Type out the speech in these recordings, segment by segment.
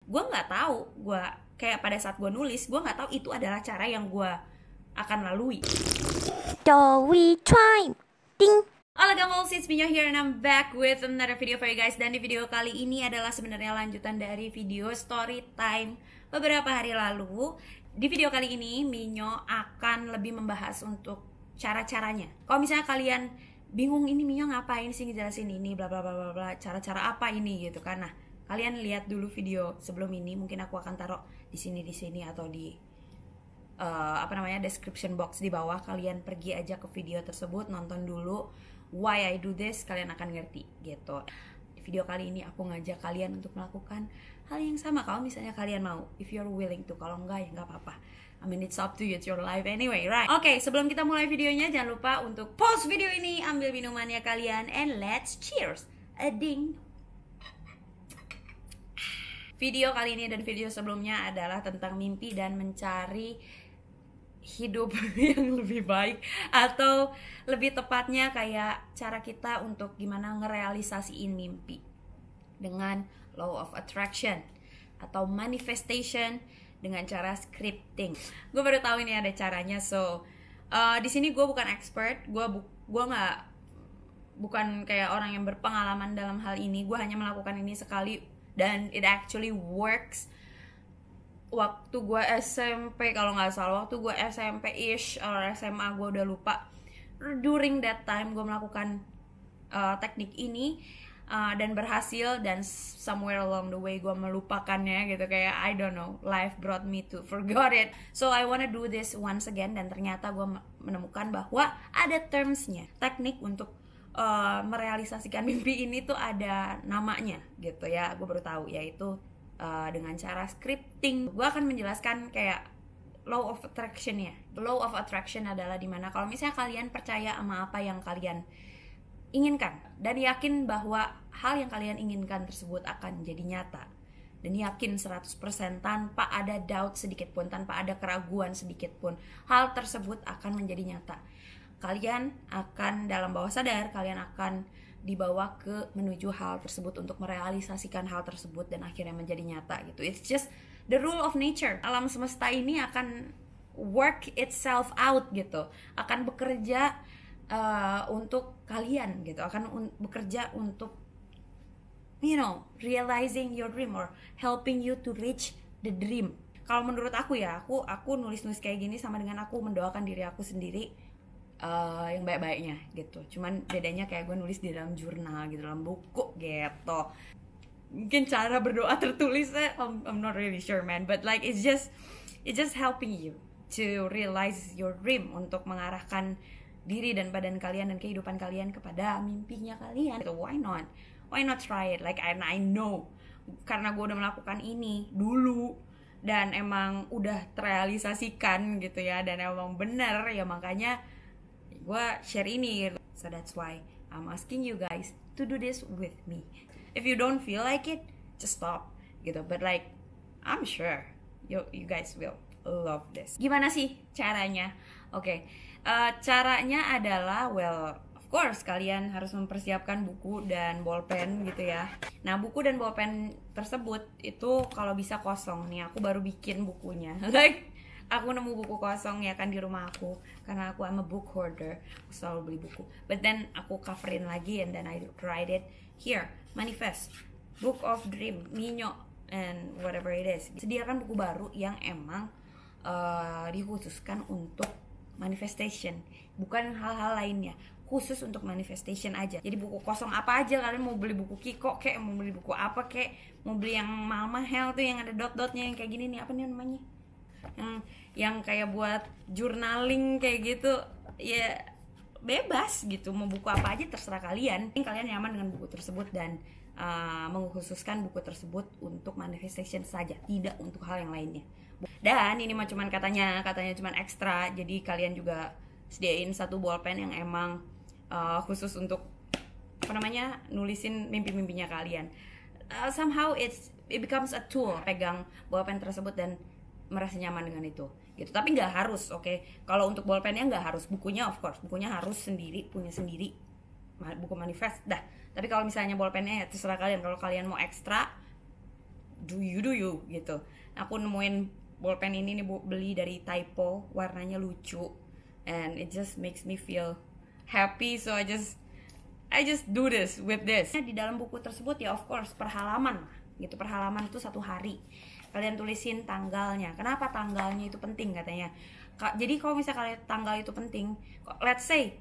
gue nggak tahu, gue kayak pada saat gue nulis, gue nggak tahu itu adalah cara yang gue akan lalui. Story time. Ding. Hola gamers, it's Minyo here and I'm back with another video for you guys. Dan di video kali ini adalah sebenarnya lanjutan dari video story time beberapa hari lalu. Di video kali ini Minyo akan lebih membahas untuk cara-caranya. Kalau misalnya kalian bingung ini Minyo ngapain sih ngejelasin ini bla bla bla bla bla, cara-cara apa ini gitu kan. Nah, kalian lihat dulu video sebelum ini, mungkin aku akan taruh di sini atau di description box di bawah. Kalian pergi aja ke video tersebut, nonton dulu why I do this, kalian akan ngerti gitu. Di video kali ini aku ngajak kalian untuk melakukan hal yang sama kalau misalnya kalian mau, if you're willing to. Kalau enggak ya enggak apa-apa. I mean it's up to you, it's your life anyway, right? Oke, sebelum kita mulai videonya jangan lupa untuk pause video ini, ambil minumannya kalian, and let's cheers. A ding. Video kali ini dan video sebelumnya adalah tentang mimpi dan mencari hidup yang lebih baik, atau lebih tepatnya kayak cara kita untuk gimana ngerealisasiin mimpi dengan law of attraction atau manifestation dengan cara scripting. Gue baru tahu ini ada caranya, so di sini gue bukan expert, gue bukan kayak orang yang berpengalaman dalam hal ini. Gue hanya melakukan ini sekali dan it actually works. Waktu gue SMP kalau nggak salah, waktu gue SMP-ish atau SMA, gue udah lupa. During that time gue melakukan teknik ini dan berhasil, dan somewhere along the way gue melupakannya gitu, kayak I don't know, life brought me to forgot it. So I wanna do this once again, dan ternyata gue menemukan bahwa ada termsnya. Teknik untuk merealisasikan mimpi ini tuh ada namanya gitu ya, gue baru tahu, yaitu dengan cara scripting. Gue akan menjelaskan kayak law of attraction ya. Law of attraction adalah dimana kalau misalnya kalian percaya sama apa yang kalian inginkan dan yakin bahwa hal yang kalian inginkan tersebut akan jadi nyata, dan yakin 100% tanpa ada doubt sedikit pun, tanpa ada keraguan sedikit pun, hal tersebut akan menjadi nyata. Kalian akan dalam bawah sadar, kalian akan dibawa ke menuju hal tersebut untuk merealisasikan hal tersebut dan akhirnya menjadi nyata gitu. It's just the rule of nature. Alam semesta ini akan work itself out gitu, akan bekerja untuk kalian gitu, akan bekerja untuk realizing your dream or helping you to reach the dream. Kalau menurut aku ya, aku nulis kayak gini sama dengan aku mendoakan diri aku sendiri yang baik-baiknya gitu. Cuman bedanya kayak gue nulis di dalam jurnal gitu, dalam buku gitu. Mungkin cara berdoa tertulisnya I'm not really sure man, but like it's just helping you to realize your dream, untuk mengarahkan diri dan badan kalian dan kehidupan kalian kepada mimpinya kalian. So why not try it? Like I know karena gue udah melakukan ini dulu dan emang udah terrealisasikan gitu ya, dan emang bener ya, makanya gue share ini. So that's why I'm asking you guys to do this with me. If you don't feel like it, just stop gitu. But like I'm sure you guys will love this. Gimana sih caranya? Oke. Caranya adalah, well, of course kalian harus mempersiapkan buku dan bolpen gitu ya. Nah, buku dan bolpen tersebut itu kalau bisa kosong. Nih, aku baru bikin bukunya. Like, aku nemu buku kosong ya kan di rumah aku, karena aku am a book hoarder, aku selalu beli buku. But then aku coverin lagi and then I write it here, manifest, book of dream, Minyo, and whatever it is. Sediakan buku baru yang emang dikhususkan untuk manifestation, bukan hal-hal lainnya, khusus untuk manifestation aja. Jadi buku kosong apa aja, kalian mau beli buku Kiko kek, mau beli buku apa kek, mau beli yang mahal tuh yang ada dot-dotnya yang kayak gini nih, apa nih namanya, yang kayak buat journaling kayak gitu ya, bebas gitu, mau buku apa aja terserah kalian. Kalian nyaman dengan buku tersebut dan mengkhususkan buku tersebut untuk manifestation saja, tidak untuk hal yang lainnya. Dan ini mah cuman katanya cuman ekstra, jadi kalian juga sediain satu bolpen yang emang khusus untuk nulisin mimpi-mimpinya kalian. Somehow it becomes a tool, pegang bolpen tersebut dan merasa nyaman dengan itu gitu. Tapi nggak harus, oke? Kalau untuk bolpennya nggak harus, bukunya of course, bukunya harus punya sendiri, buku manifest dah. Tapi kalau misalnya bolpennya ya terserah kalian. Kalau kalian mau ekstra, do you gitu. Aku nemuin bolpen ini nih, beli dari Typo, warnanya lucu, and it just makes me feel happy, so I just do this with this. Di dalam buku tersebut ya of course per halaman gitu, per halaman itu 1 hari. Kalian tulisin tanggalnya. Kenapa tanggalnya itu penting katanya? Jadi kalau misalnya tanggal itu penting, let's say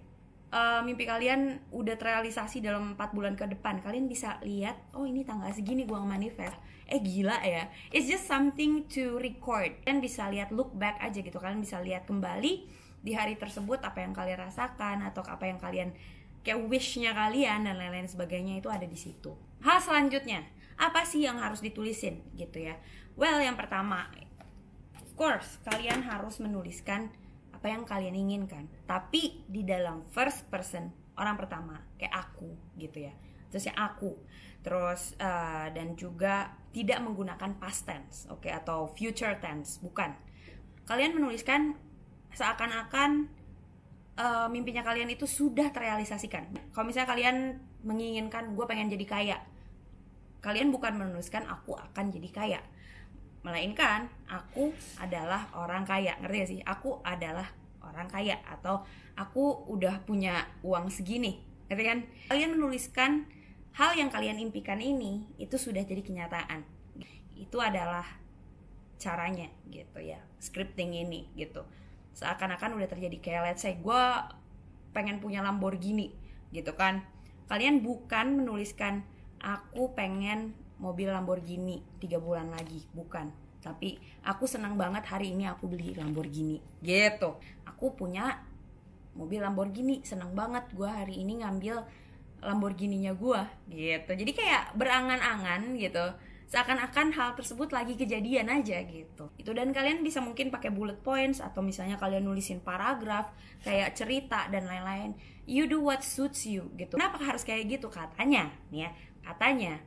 mimpi kalian udah terrealisasi dalam 4 bulan ke depan, kalian bisa lihat, oh ini tanggal segini gua manifest. Gila ya. It's just something to record. Kalian bisa lihat, look back aja gitu. Kalian bisa lihat kembali di hari tersebut apa yang kalian rasakan atau apa yang kalian kayak wish-nya kalian dan lain-lain sebagainya, itu ada di situ. Hal selanjutnya, apa sih yang harus ditulisin gitu ya? Well, yang pertama, of course, kalian harus menuliskan apa yang kalian inginkan, tapi di dalam first person, orang pertama, kayak aku gitu ya. Terusnya aku. Terus dan juga tidak menggunakan past tense, oke, atau future tense, bukan. Kalian menuliskan seakan-akan mimpinya kalian itu sudah terrealisasikan. Kalau misalnya kalian menginginkan, gue pengen jadi kaya, kalian bukan menuliskan aku akan jadi kaya, melainkan aku adalah orang kaya. Ngerti gak sih? Aku adalah orang kaya, atau aku udah punya uang segini. Ngerti kan? Kalian menuliskan hal yang kalian impikan ini itu sudah jadi kenyataan. Itu adalah caranya gitu ya, scripting ini gitu. Seakan-akan udah terjadi. Kayak let's say gue pengen punya Lamborghini gitu kan. Kalian bukan menuliskan aku pengen mobil Lamborghini 3 bulan lagi, bukan. Tapi aku senang banget hari ini aku beli Lamborghini gitu. Aku punya mobil Lamborghini, senang banget gue hari ini ngambil Lamborghini-nya gue gitu. Jadi kayak berangan-angan gitu, seakan-akan hal tersebut lagi kejadian aja gitu. Itu, dan kalian bisa mungkin pakai bullet points, atau misalnya kalian nulisin paragraf kayak cerita dan lain-lain. You do what suits you gitu. Kenapa harus kayak gitu? Katanya nih ya, katanya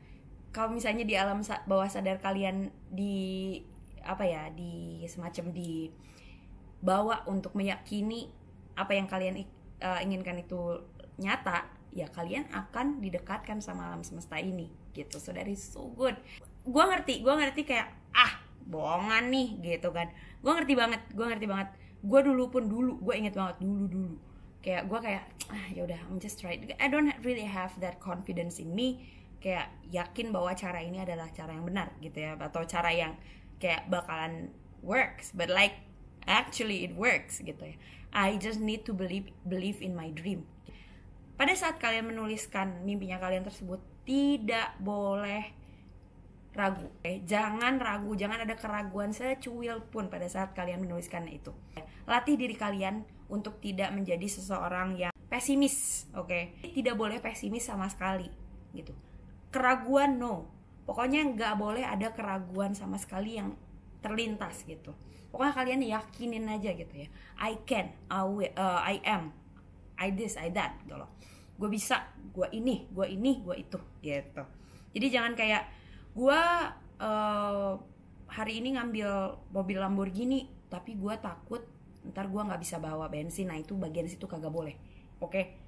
kalau misalnya di alam bawah sadar kalian di apa ya, di semacam dibawa untuk meyakini apa yang kalian inginkan itu nyata, ya kalian akan didekatkan sama alam semesta ini gitu. So that is so good. Gue ngerti kayak bohongan nih gitu kan. Gue ngerti banget. Gue gue inget banget dulu kayak gue kayak ya udah, I'm just try. I don't really have that confidence in me, kayak yakin bahwa cara ini adalah cara yang benar gitu ya, atau cara yang kayak bakalan works, but like actually it works gitu ya. I just need to believe in my dream. Pada saat kalian menuliskan mimpinya kalian tersebut, tidak boleh ragu. Jangan ragu, jangan ada keraguan secuil pun pada saat kalian menuliskan itu. Latih diri kalian untuk tidak menjadi seseorang yang pesimis, oke? Tidak boleh pesimis sama sekali gitu. Keraguan no. Pokoknya nggak boleh ada keraguan sama sekali yang terlintas gitu. Pokoknya kalian yakinin aja gitu ya. I can, I am, I this, I that gitu loh. Gue bisa, gue ini, gue itu gitu. Jadi jangan kayak gue hari ini ngambil mobil Lamborghini, tapi gue takut ntar gue nggak bisa bawa bensin. Nah itu bagian situ kagak boleh, oke?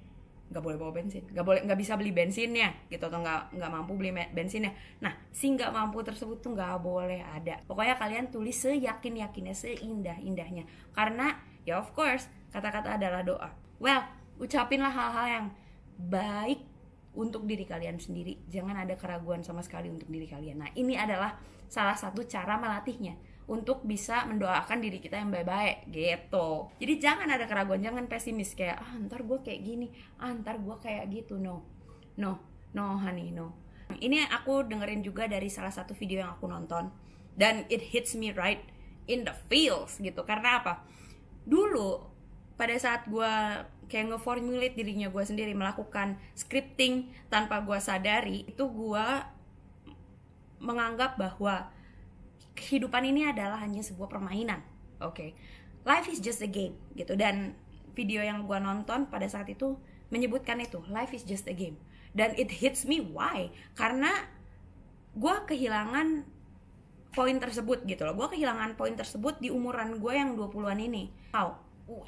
Nggak boleh bawa bensin, nggak bisa beli bensinnya gitu, atau nggak mampu beli bensinnya. Nah si nggak mampu tersebut tuh nggak boleh ada. Pokoknya kalian tulis seyakin-yakinnya, seindah-indahnya, karena ya of course kata-kata adalah doa. Well, ucapinlah hal-hal yang baik untuk diri kalian sendiri. Jangan ada keraguan sama sekali untuk diri kalian. Nah ini adalah salah satu cara melatihnya, untuk bisa mendoakan diri kita yang baik-baik gitu. Jadi jangan ada keraguan, jangan pesimis kayak ntar gue kayak gini, ntar gue kayak gitu. No honey, no. Ini aku dengerin juga dari salah satu video yang aku nonton, dan it hits me right in the feels gitu. Karena apa? Dulu pada saat gue kayak nge-formulate dirinya gue sendiri, melakukan scripting tanpa gue sadari, itu gue menganggap bahwa kehidupan ini adalah hanya sebuah permainan, oke? Life is just a game gitu. Dan video yang gue nonton pada saat itu menyebutkan itu, life is just a game. Dan it hits me, why? Karena gue kehilangan poin tersebut gitu loh. Gue kehilangan poin tersebut di umuran gue yang 20-an ini. How?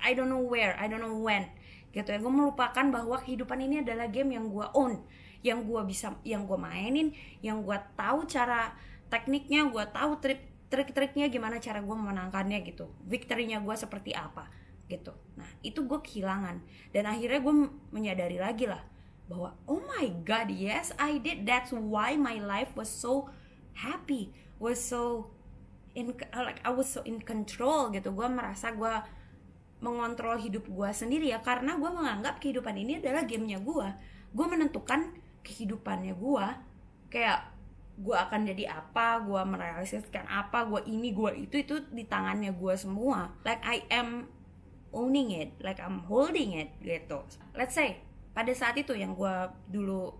I don't know where, I don't know when gitu ya. Gue melupakan bahwa kehidupan ini adalah game yang gue own, yang gue bisa, yang gue mainin, yang gue tahu cara tekniknya, gue tahu trik-triknya gimana cara gue memenangkannya gitu, victory-nya gue seperti apa gitu. Nah itu gue kehilangan, dan akhirnya gue menyadari lagi lah bahwa oh my god, yes I did, that's why my life was so happy, was so like I was so in control gitu. Gue merasa gue mengontrol hidup gue sendiri ya, karena gue menganggap kehidupan ini adalah gamenya gue. Gue menentukan kehidupannya gue, kayak gue akan jadi apa, gue merealisasikan apa, gue ini, gue itu di tangannya gue semua. Like I am owning it, like I'm holding it gitu. Let's say pada saat itu yang gue dulu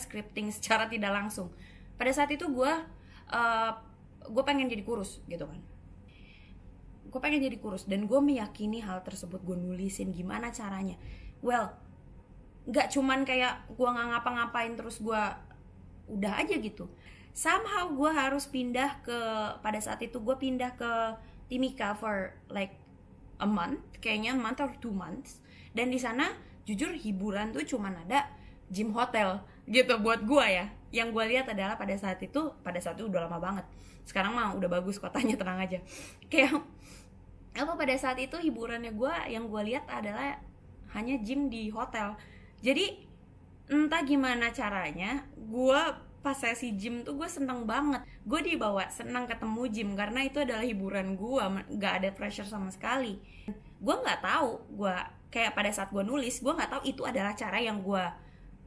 scripting secara tidak langsung. Pada saat itu gue pengen jadi kurus gitu kan. Gue pengen jadi kurus dan gue meyakini hal tersebut. Gue nulisin gimana caranya. Well, nggak cuman kayak gue nggak ngapa-ngapain terus gue udah aja gitu. Somehow gue harus pindah pada saat itu gue pindah ke Timika for like a month, kayaknya month or 2 months. Dan di sana jujur hiburan tuh cuman ada gym hotel gitu buat gue ya. Yang gue lihat adalah pada saat itu udah lama banget. Sekarang mah udah bagus kotanya, tenang aja. Kayak apa, pada saat itu hiburannya gue yang gue lihat adalah hanya gym di hotel. Jadi entah gimana caranya, gue pas sesi gym tuh gue seneng banget. Gue dibawa senang ketemu gym karena itu adalah hiburan gue, gak ada pressure sama sekali. Gue gak tahu, kayak pada saat gue nulis, gue gak tahu itu adalah cara yang gue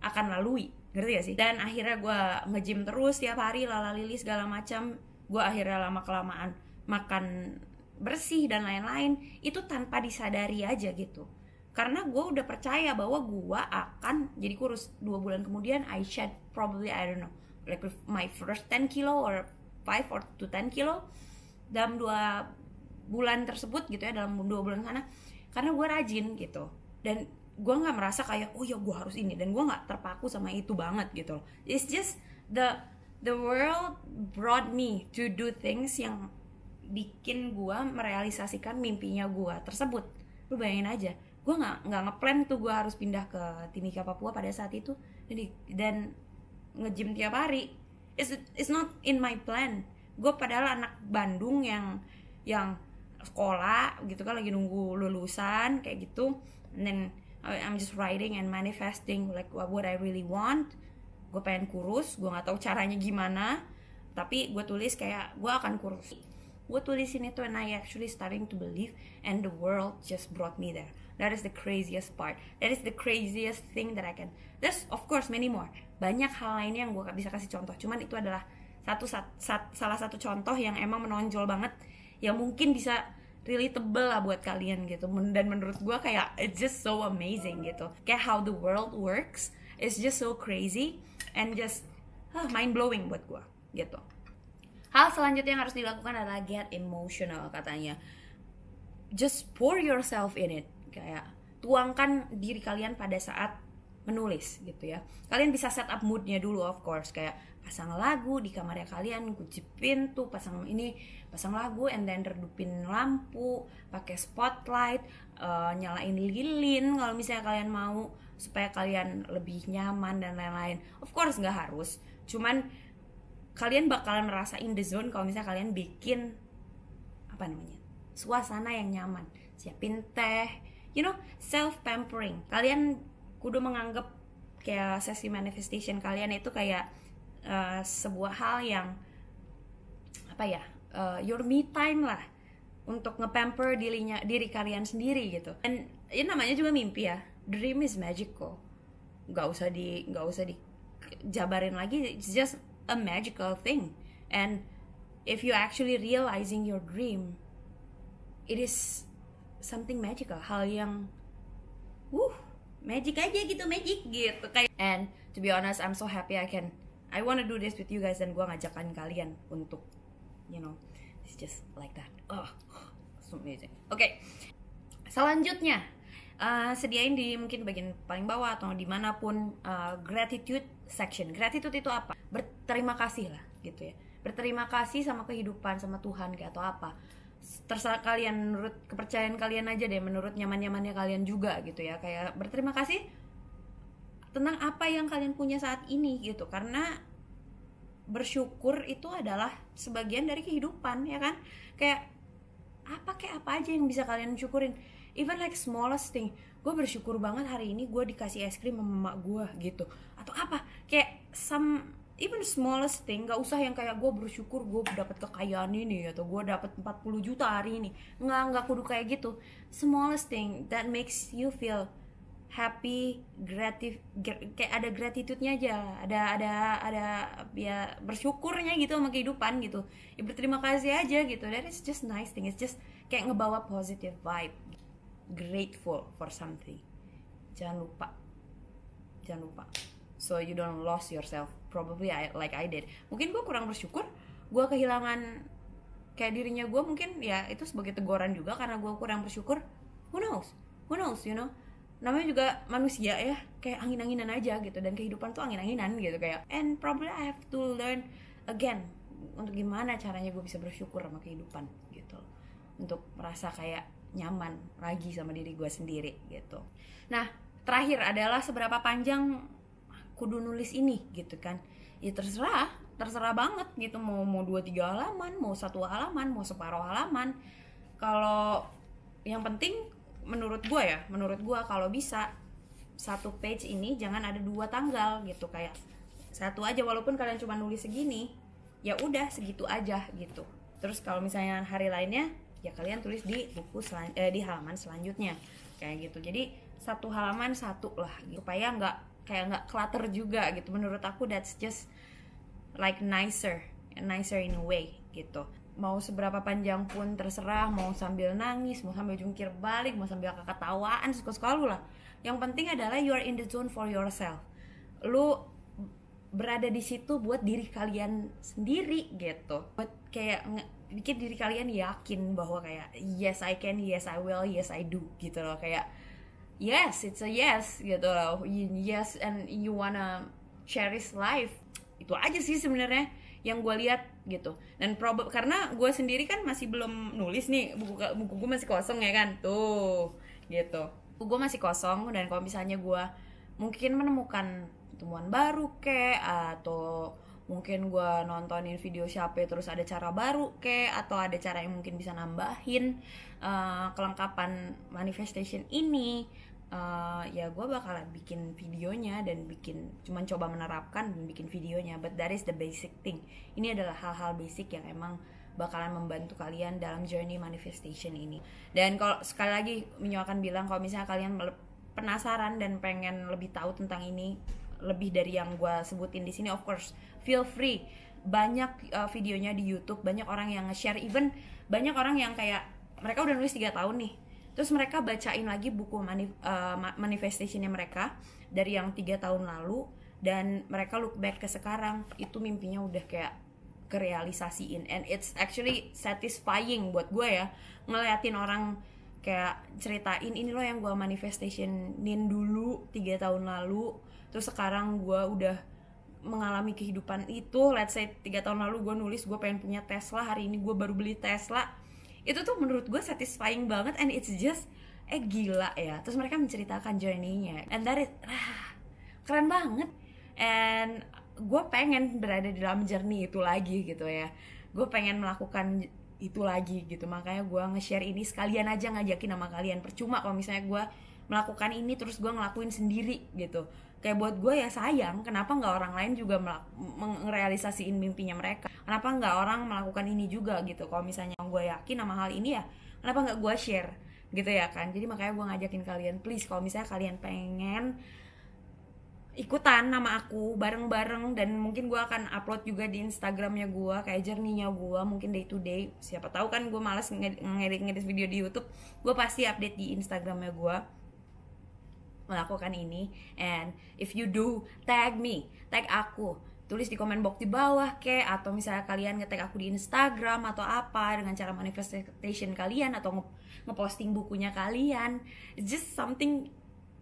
akan lalui, ngerti gak sih? Dan akhirnya gue nge-gym terus tiap hari, lalalili segala macam. Gue akhirnya lama-kelamaan makan bersih dan lain-lain, itu tanpa disadari aja gitu. Karena gue udah percaya bahwa gue akan jadi kurus. 2 bulan kemudian I shed probably, I don't know, like my first 10 kilo or 5 or to 10 kilo dalam 2 bulan tersebut gitu ya, dalam 2 bulan sana. Karena gue rajin gitu, dan gue gak merasa kayak oh ya gue harus ini, dan gue gak terpaku sama itu banget gitu. It's just the world brought me to do things yang bikin gue merealisasikan mimpinya gue tersebut. Lu bayangin aja, gue nggak ngeplan tuh gue harus pindah ke Timika Papua pada saat itu dan nge-gym tiap hari. It's not in my plan. Gue padahal anak Bandung yang sekolah gitu kan, lagi nunggu lulusan kayak gitu, and then I'm just writing and manifesting like what I really want. Gue pengen kurus, gue nggak tahu caranya gimana, tapi gue tulis kayak gue akan kurus. Gue tulisin itu and I actually starting to believe, and the world just brought me there. That is the craziest part. That is the craziest thing that I can. There's of course many more. Banyak hal lainnya yang gue bisa kasih contoh. Cuman itu adalah salah satu contoh yang emang menonjol banget, yang mungkin bisa relatable lah buat kalian gitu. Dan menurut gue kayak it's just so amazing gitu. Kayak how the world works is just so crazy and just mind blowing buat gue gitu. Hal selanjutnya yang harus dilakukan adalah get emotional katanya. Just pour yourself in it. Kayak tuangkan diri kalian pada saat menulis gitu ya. Kalian bisa set up moodnya dulu of course. Kayak pasang lagu di kamarnya kalian, kunci pintu, pasang lagu, and then redupin lampu, pakai spotlight, nyalain lilin kalau misalnya kalian mau, supaya kalian lebih nyaman dan lain-lain. Of course nggak harus, cuman kalian bakalan merasa in the zone kalau misalnya kalian bikin suasana yang nyaman. Siapin teh, self pampering. Kalian kudu menganggap kayak sesi manifestation kalian itu kayak sebuah hal yang your me time lah, untuk nge-pamper diri kalian sendiri gitu. Dan ini namanya juga mimpi ya. Dream is magical. Gak usah dijabarin lagi. It's just a magical thing. And if you actually realizing your dream, it is something magical. Hal yang magic aja gitu, magic gitu kayak. And to be honest, I'm so happy I wanna do this with you guys, dan gue ngajakin kalian untuk it's just like that. So amazing. Okay, selanjutnya sediain di mungkin bagian paling bawah atau dimanapun gratitude section. Gratitude itu apa? Berterima kasih lah gitu ya. Berterima kasih sama kehidupan, sama Tuhan kayak atau apa. Terserah kalian, menurut kepercayaan kalian aja deh, menurut nyaman-nyamannya kalian juga gitu ya. Kayak berterima kasih tentang apa yang kalian punya saat ini gitu. Karena bersyukur itu adalah sebagian dari kehidupan, ya kan? Kayak apa aja yang bisa kalian syukurin, even like smallest thing. Gue bersyukur banget hari ini gue dikasih es krim sama emak gue gitu, atau apa, kayak even smallest thing. Gak usah yang kayak gue bersyukur gue dapat kekayaan ini atau gue dapat 40 juta hari ini. Nggak kudu kayak gitu. Smallest thing that makes you feel happy, kayak ada gratitude-nya aja, ada ya bersyukurnya gitu sama kehidupan gitu, ya berterima kasih aja gitu. That is just nice thing. It's just kayak ngebawa positive vibe, grateful for something. Jangan lupa, so you don't lose yourself. Probably like I did. Mungkin gue kurang bersyukur, gue kehilangan kayak dirinya gue, mungkin ya itu sebagai teguran juga karena gue kurang bersyukur. Who knows, you know. Namanya juga manusia ya, kayak angin-anginan aja gitu, dan kehidupan tuh angin-anginan gitu kayak. And probably I have to learn again untuk gimana caranya gue bisa bersyukur sama kehidupan gitu, untuk merasa kayak nyaman lagi sama diri gue sendiri gitu. Nah, terakhir adalah seberapa panjang kudu nulis ini gitu kan. Ya terserah banget gitu, mau 2-3 halaman, mau 1 halaman, mau separuh halaman. Kalau yang penting menurut gue kalau bisa 1 page ini jangan ada 2 tanggal gitu, kayak 1 aja, walaupun kalian cuma nulis segini, ya udah segitu aja gitu. Terus kalau misalnya hari lainnya ya kalian tulis di buku di halaman selanjutnya kayak gitu. Jadi 1 halaman 1 lah gitu, supaya nggak clutter juga gitu. Menurut aku that's just like nicer in a way gitu. Mau seberapa panjang pun terserah, mau sambil nangis, mau sambil jungkir balik, mau sambil ketawaan, suka-suka lu lah. Yang penting adalah you are in the zone for yourself. Lu berada di situ buat diri kalian sendiri gitu. Buat kayak bikin diri kalian yakin bahwa kayak yes I can, yes I will, yes I do gitu loh. Kayak yes, it's a yes gitu loh. Yes, and you wanna cherish life. Itu aja sih sebenarnya yang gue lihat gitu. Dan karena gue sendiri kan masih belum nulis nih, buku gue masih kosong ya kan, tuh gitu. Buku gue masih kosong, dan kalau misalnya gue mungkin menemukan temuan baru atau mungkin gue nontonin video siapa terus ada cara baru atau ada cara yang mungkin bisa nambahin kelengkapan manifestation ini, ya gue bakalan bikin videonya dan cuman coba menerapkan dan bikin videonya. But that is the basic thing. Ini adalah hal-hal basic yang emang bakalan membantu kalian dalam journey manifestation ini. Dan kalau sekali lagi Minyo akan bilang, kalau misalnya kalian penasaran dan pengen lebih tahu tentang ini lebih dari yang gue sebutin di sini, of course feel free. Banyak videonya di YouTube, banyak orang yang nge-share, even banyak orang yang kayak mereka udah nulis 3 tahun nih, terus mereka bacain lagi buku manifestationnya mereka dari yang 3 tahun lalu, dan mereka look back ke sekarang, itu mimpinya udah kayak kerealisasiin. And it's actually satisfying buat gue ya, ngeliatin orang kayak ceritain ini loh yang gue manifestationin dulu 3 tahun lalu, terus sekarang gue udah mengalami kehidupan itu. Let's say 3 tahun lalu gue nulis gue pengen punya Tesla, hari ini gue baru beli Tesla. Itu tuh menurut gue satisfying banget, and it's just gila ya. Terus mereka menceritakan journey-nya, and that is keren banget. And gue pengen berada di dalam journey itu lagi gitu ya. Gue pengen melakukan itu lagi gitu. Makanya gue nge-share ini sekalian aja, ngajakin sama kalian. Percuma kalau misalnya gue melakukan ini terus gue ngelakuin sendiri gitu. Kayak buat gue ya sayang, kenapa nggak orang lain juga merealisasiin mimpinya mereka? Kenapa nggak orang melakukan ini juga gitu? Kalau misalnya gue yakin sama hal ini ya, kenapa nggak gue share gitu ya kan? Jadi makanya gue ngajakin kalian, please kalau misalnya kalian pengen ikutan sama aku bareng-bareng, dan mungkin gue akan upload juga di Instagramnya gue kayak journey-nya gue, mungkin day to day. Siapa tahu kan gue malas ngedit video di YouTube, gue pasti update di Instagramnya gue melakukan ini. And if you do, tag aku, tulis di komen box di bawah atau misalnya kalian nge-tag aku di Instagram atau apa dengan cara manifestation kalian, atau ngeposting bukunya kalian. It's just something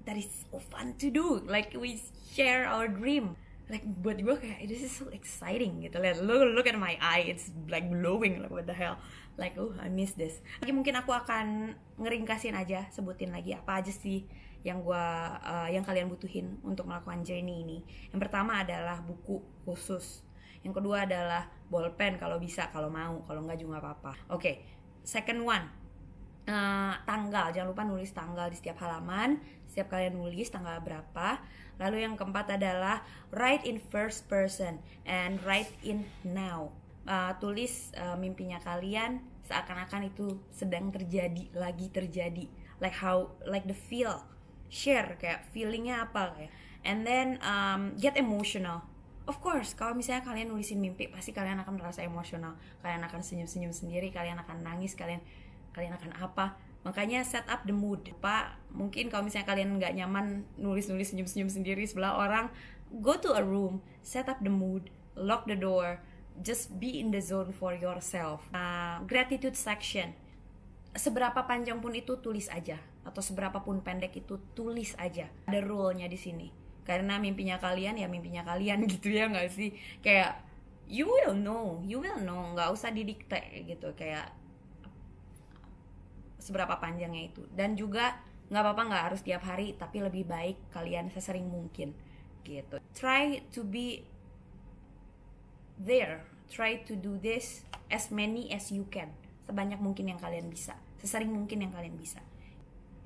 that is so fun to do, like we share our dream. Like buat gue kayak this is so exciting gitu. Look at my eye, it's like glowing, like what the hell, like I miss this. Lagi mungkin aku akan ngeringkasin aja, sebutin lagi apa aja sih yang yang kalian butuhin untuk melakukan journey ini. Yang pertama adalah buku khusus Yang kedua adalah bolpen kalau bisa, kalau mau, kalau enggak juga nggak apa-apa. Oke, second one, tanggal. Jangan lupa nulis tanggal di setiap halaman. Setiap kalian nulis tanggal berapa. Lalu yang keempat adalah write in first person and write in now. Tulis mimpinya kalian seakan-akan itu sedang terjadi, lagi terjadi. Like the feel. Share kayak feelingnya apa kayak. And then get emotional. Of course, kalau misalnya kalian nulisin mimpi, pasti kalian akan merasa emosional. Kalian akan senyum-senyum sendiri, kalian akan nangis, kalian akan apa. Makanya set up the mood. Mungkin kalau misalnya kalian nggak nyaman nulis-nulis senyum-senyum sendiri sebelah orang, go to a room, set up the mood, lock the door, just be in the zone for yourself. Gratitude section. Seberapa panjang pun itu tulis aja, atau seberapa pun pendek itu tulis aja. Ada rule-nya di sini. Karena mimpinya kalian ya mimpinya kalian gitu ya nggak sih? Kayak you will know, nggak usah didikte gitu kayak seberapa panjangnya itu. Dan juga nggak apa-apa nggak harus tiap hari, tapi lebih baik kalian sesering mungkin gitu. Try to be there, try to do this as many as you can, sebanyak mungkin yang kalian bisa, sesering mungkin yang kalian bisa.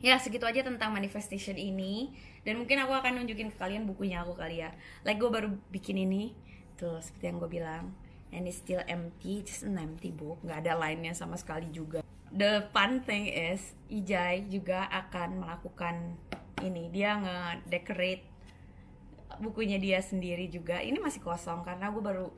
Ya segitu aja tentang manifestation ini. Dan mungkin aku akan nunjukin ke kalian bukunya aku kali ya. Like gue baru bikin ini tuh seperti yang gue bilang, and it's still empty, just an empty book, nggak ada line-nya sama sekali juga. The fun thing is Ijay juga akan melakukan ini, dia nge-decorate bukunya dia sendiri juga. Ini masih kosong karena gue baru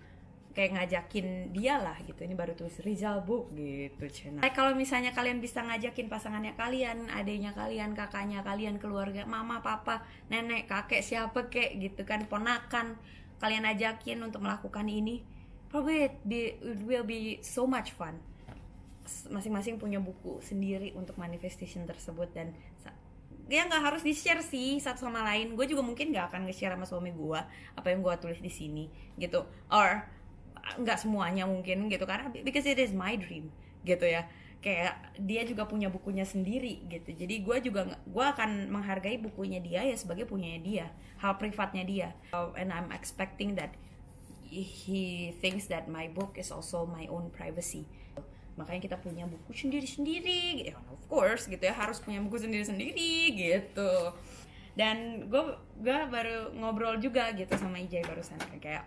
kayak ngajakin dia lah gitu. Ini baru tulis Rizal Book gitu channel. Kalau misalnya kalian bisa ngajakin pasangannya kalian, adiknya kalian, kakaknya kalian, keluarga, mama, papa, nenek, kakek, siapa kek gitu kan, ponakan, kalian ajakin untuk melakukan ini, probably it will be so much fun. Masing-masing punya buku sendiri untuk manifestation tersebut, dan ya nggak harus di-share sih satu sama lain. Gue juga mungkin nggak akan nge-share sama suami gue apa yang gue tulis di sini gitu, or nggak semuanya mungkin gitu, karena because it is my dream gitu ya. Kayak dia juga punya bukunya sendiri gitu, jadi gue akan menghargai bukunya dia ya sebagai punyanya dia, hal privatnya dia. And I'm expecting that he thinks that my book is also my own privacy. Makanya kita punya buku sendiri-sendiri gitu. Of course gitu ya, harus punya buku sendiri-sendiri gitu. Dan gue baru ngobrol juga gitu sama Ijay barusan, kayak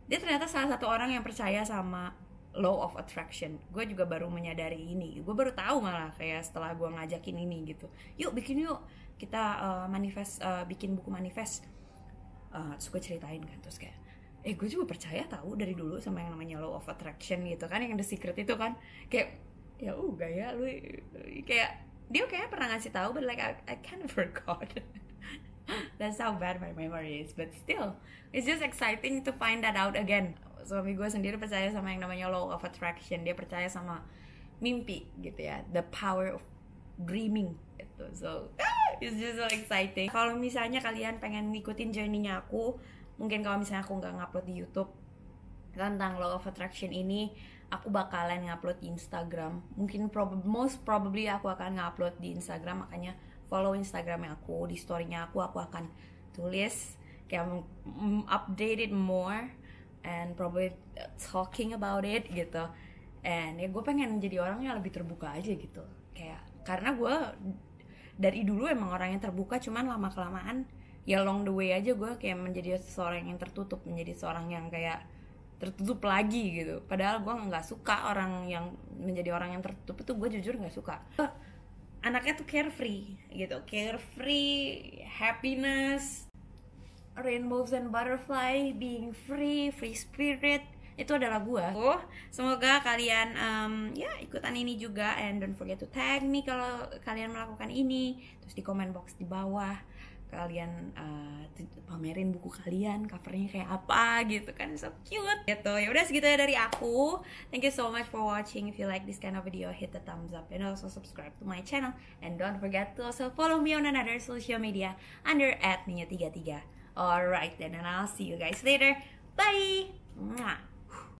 dia ternyata salah satu orang yang percaya sama law of attraction. Gue juga baru menyadari ini. Gue baru tahu malah kayak setelah gue ngajakin ini gitu. Yuk bikin yuk, kita manifest, bikin buku manifest. Terus gue ceritain kan, terus kayak gue juga percaya tahu dari dulu sama yang namanya law of attraction gitu kan, yang The Secret itu kan. Kayak ya gaya lu, kayak dia kayak pernah ngasih tahu, but like I kind of forgot. That's how bad my memory is, but still it's just exciting to find that out again. Suami gue sendiri percaya sama yang namanya law of attraction. Dia percaya sama mimpi gitu ya, the power of dreaming gitu. So it's just so exciting. Kalau misalnya kalian pengen ngikutin journey-nya aku, mungkin kalau misalnya aku nggak ngupload di YouTube tentang law of attraction ini, aku bakalan ngupload di Instagram. Mungkin most probably aku akan ngupload di Instagram, makanya follow Instagramnya aku. Di story-nya aku akan tulis kayak update it more and probably talking about it gitu. And ya gue pengen jadi orang yang lebih terbuka aja gitu, kayak karena gue dari dulu emang orang yang terbuka, cuman lama kelamaan ya along the way aja gue kayak menjadi seorang yang tertutup, menjadi seorang yang kayak tertutup lagi gitu. Padahal gue nggak suka orang yang menjadi orang yang tertutup itu, gue jujur nggak suka. Anaknya tuh carefree gitu, carefree, happiness, rainbows and butterfly, being free, free spirit, itu adalah gue. Semoga kalian ya ikutan ini juga, and don't forget to tag me kalau kalian melakukan ini. Terus di comment box di bawah kalian pamerin buku kalian, covernya kayak apa gitu kan, so cute gitu. Ya udah segitu ya dari aku. Thank you so much for watching. If you like this kind of video, hit the thumbs up and also subscribe to my channel, and don't forget to also follow me on another social media under @Ninya33. Alright then, and I'll see you guys later. Bye. Mwah.